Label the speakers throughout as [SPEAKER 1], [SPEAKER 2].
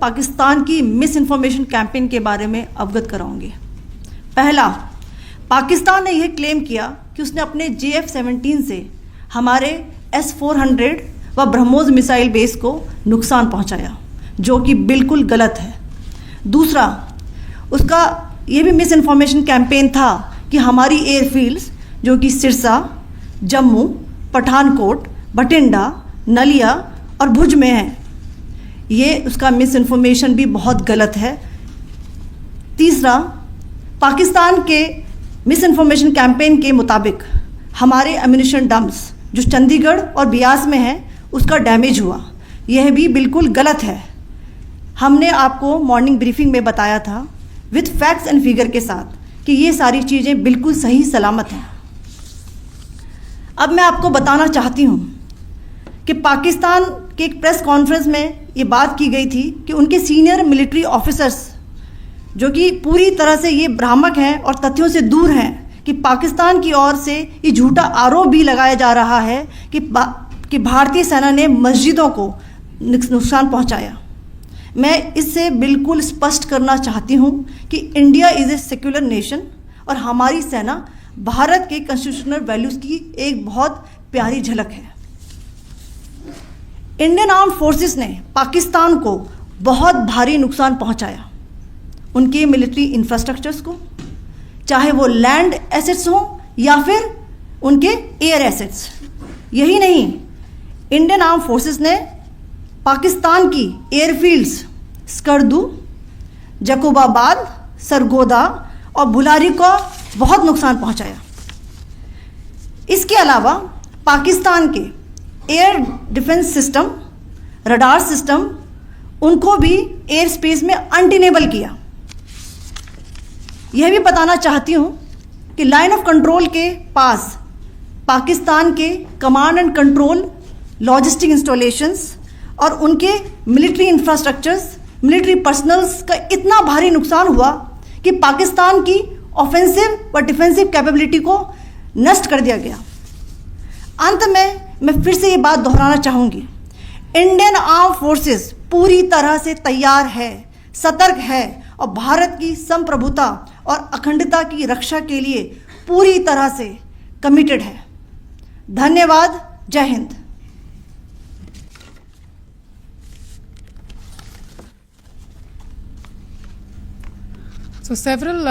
[SPEAKER 1] पाकिस्तान की miss information campaign के बारे में अवगत कराऊंगी। पहला, पाकिस्तान ने यह क्लेम किया कि उसने अपने JF-17 से हमारे S-400 व ब्रह्मोस मिसाइल बेस को नुकसान पहुंचाया, जो कि बिल्कुल गलत है। दूसरा, उसका ये भी मिस इन्फॉर्मेशन कैंपेन था कि हमारी एयरफील्ड्स जो कि सिरसा, जम्मू, पठानकोट, बठिंडा, नलिया और भुज में हैं, ये उसका मिस इन्फॉर्मेशन भी बहुत गलत है। तीसरा, पाकिस्तान के मिस इन्फॉर्मेशन कैंपेन के मुताबिक हमारे एम्यूनिशन डम्प्स जो चंडीगढ़ और बियास में हैं उसका डैमेज हुआ, यह भी बिल्कुल गलत है। हमने आपको मॉर्निंग ब्रीफिंग में बताया था विथ फैक्ट्स एंड फिगर के साथ कि ये सारी चीज़ें बिल्कुल सही सलामत हैं। अब मैं आपको बताना चाहती हूँ कि पाकिस्तान के एक प्रेस कॉन्फ्रेंस में ये बात की गई थी कि उनके सीनियर मिलिट्री ऑफिसर्स जो कि पूरी तरह से ये भ्रामक हैं और तथ्यों से दूर हैं कि पाकिस्तान की ओर से ये झूठा आरोप भी लगाया जा रहा है कि भारतीय सेना ने मस्जिदों को नुकसान पहुंचाया। मैं इससे बिल्कुल स्पष्ट करना चाहती हूं कि India is a secular nation और हमारी सेना भारत के कॉन्स्टिट्यूशनल वैल्यूज़ की एक बहुत प्यारी झलक है। इंडियन आर्म्ड फोर्सेस ने पाकिस्तान को बहुत भारी नुकसान पहुंचाया, उनके मिलिट्री इंफ्रास्ट्रक्चर्स को, चाहे वो लैंड एसेट्स हों या फिर उनके एयर एसेट्स। यही नहीं, इंडियन आर्म फोर्सेस ने पाकिस्तान की एयरफील्ड्स स्कर्दू, जकोबाबाद, सरगोदा और बुलारी को बहुत नुकसान पहुंचाया। इसके अलावा पाकिस्तान के air defence system, radar system, उनको भी एयर स्पेस में अनटेनेबल किया। यह भी बताना चाहती हूँ कि लाइन ऑफ कंट्रोल के पास पाकिस्तान के command and control logistic installations और उनके मिलिट्री इंफ्रास्ट्रक्चर्स, मिलिट्री पर्सनल्स का इतना भारी नुकसान हुआ कि पाकिस्तान की ऑफेंसिव व डिफेंसिव कैपेबिलिटी को नष्ट कर दिया गया। अंत में मैं फिर से ये बात दोहराना चाहूँगी, इंडियन आर्म फोर्सेस पूरी तरह से तैयार है, सतर्क है और भारत की संप्रभुता और अखंडता की रक्षा के लिए पूरी तरह से कमिटेड है। धन्यवाद। जय Hind.
[SPEAKER 2] So several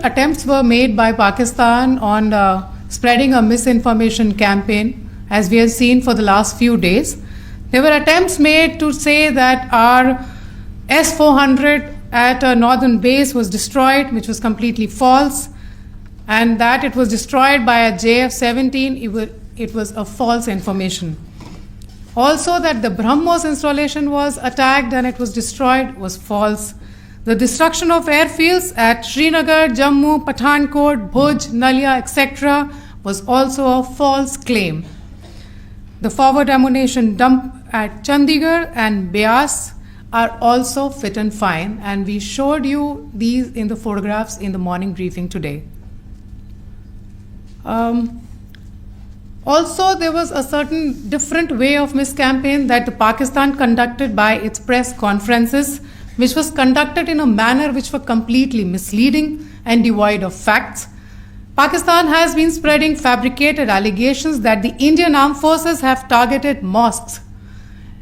[SPEAKER 2] attempts were made by Pakistan on spreading a misinformation campaign, as we have seen for the last few days. There were attempts made to say that our S-400 at a northern base was destroyed, which was completely false, and that it was destroyed by a JF-17, it was a false information. Also that the BrahMos installation was attacked and it was destroyed was false. The destruction of airfields at Srinagar, Jammu, Pathankot, Bhuj, Nalia, etc. was also a false claim. The forward ammunition dump at Chandigarh and Beas are also fit and fine, and we showed you these in the photographs in the morning briefing today. Also, there was a certain different way of miscampaign that the Pakistan conducted by its press conferences, which was conducted in a manner which were completely misleading and devoid of facts. Pakistan has been spreading fabricated allegations that the Indian armed forces have targeted mosques.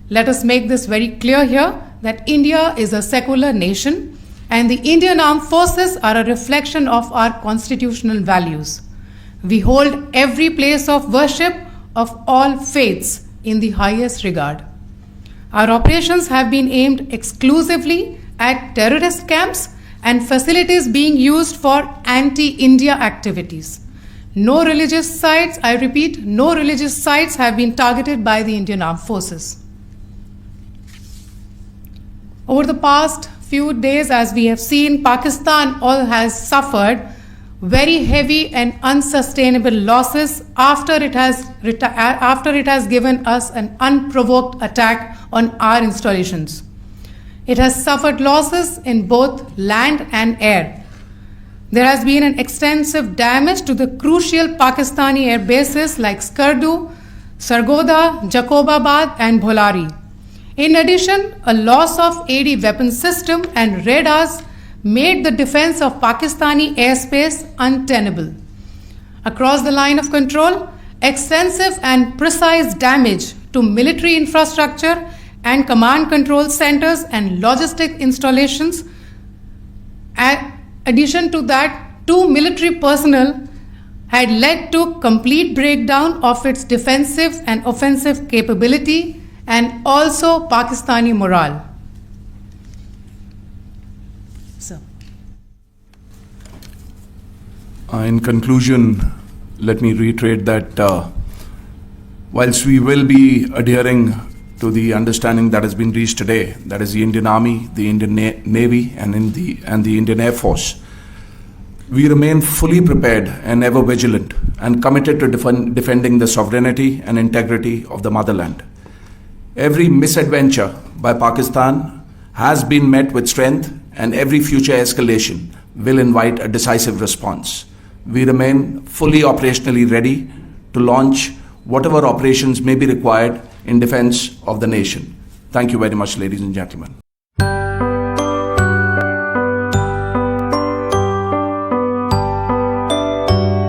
[SPEAKER 2] Let us make this very clear here that India is a secular nation and the Indian armed forces are a reflection of our constitutional values. We hold every place of worship of all faiths in the highest regard. Our operations have been aimed exclusively at terrorist camps and facilities being used for anti-India activities. No religious sites, I repeat, no religious sites have been targeted by the Indian Armed Forces. Over the past few days, as we have seen, Pakistan all has suffered very heavy and unsustainable losses after it has given us an unprovoked attack on our installations. It has suffered losses in both land and air. There has been an extensive damage to the crucial Pakistani air bases like Skardu, Sargodha, Jacobabad and Bholari. In addition, a loss of AD weapon system and radars made the defense of Pakistani airspace untenable. Across the line of control, extensive and precise damage to military infrastructure and command control centers and logistic installations. In addition to that, 2 military personnel had led to complete breakdown of its defensive and offensive capability and also Pakistani morale. So,
[SPEAKER 3] in conclusion, let me reiterate that whilst we will be adhering to the understanding that has been reached today, that is the Indian Army, the Indian Navy, and the Indian Air Force, we remain fully prepared and ever vigilant and committed to defending the sovereignty and integrity of the motherland. Every misadventure by Pakistan has been met with strength, and every future escalation will invite a decisive response. We remain fully operationally ready to launch whatever operations may be required in defense of the nation. Thank you very much, ladies and gentlemen.